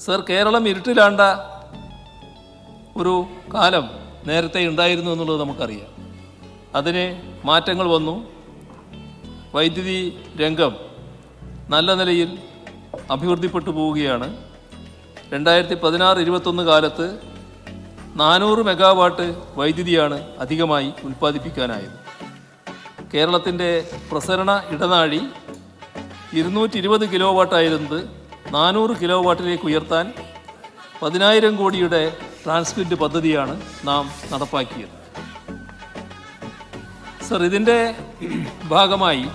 Sir, Keralam ഇരുട്ടിലാണ്ട ഒരു കാലം നേരത്തെ ഉണ്ടായിരുന്നു എന്നുള്ളത് നമുക്കറിയാം. അതിന് മാറ്റങ്ങൾ വന്നു. വൈദ്യുതി രംഗം നല്ല നിലയിൽ അഭിവൃദ്ധിപ്പെട്ടു പോവുകയാണ്. 2016-21 കാലത്ത് 400 മെഗാവാട്ട് വൈദ്യുതിയാണ് അധികമായി ഉൽപ്പാദിപ്പിക്കാനായത്. കേരളത്തിൻ്റെ പ്രസരണ ഇടനാഴി 220 കിലോ വാട്ടായിരുന്നത് 400 കിലോ വാട്ടിലേക്ക് ഉയർത്താൻ 10,000 കോടിയുടെ ട്രാൻസ്മിറ്റ് പദ്ധതിയാണ് നാം നടപ്പാക്കിയത്. സർ, ഇതിൻ്റെ ഭാഗമായി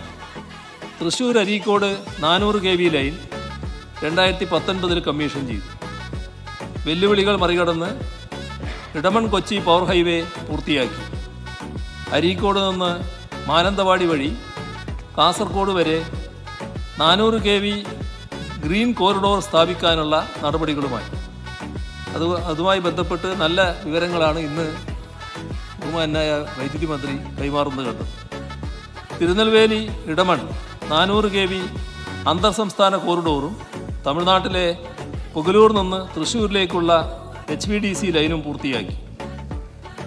Thrissur Areekode 400 kV line 2019 commission ചെയ്തു. വെല്ലുവിളികൾ മറികടന്ന് ഇടമൺ കൊച്ചി പവർ ഹൈവേ പൂർത്തിയാക്കി. അരീക്കോട് നിന്ന് മാനന്തവാടി വഴി കാസർഗോഡ് വരെ 400 kV ഗ്രീൻ കോറിഡോർ സ്ഥാപിക്കാനുള്ള നടപടികളുമായി അതുമായി ബന്ധപ്പെട്ട് നല്ല വിവരങ്ങളാണ് ഇന്ന് ബഹുമാന്യനായ വൈദ്യുതി മന്ത്രി കൈമാറുന്നത് കണ്ടത്. തിരുനെൽവേലി ഇടമൺ 400 kV അന്തർ സംസ്ഥാന കോറിഡോറും തമിഴ്നാട്ടിലെ പുഗലൂർ നിന്ന് തൃശ്ശൂരിലേക്കുള്ള HVDC ലൈനും പൂർത്തിയാക്കി.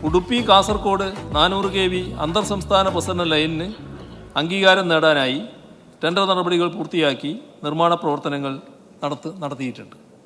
ഉടുപ്പി കാസർഗോഡ് 400 kV അന്തർ സംസ്ഥാന പ്രസരണ ലൈനിന് അംഗീകാരം നേടാനായി ടെൻഡർ നടപടികൾ പൂർത്തിയാക്കി നിർമ്മാണ പ്രവർത്തനങ്ങൾ നടത്തിയിട്ടുണ്ട്.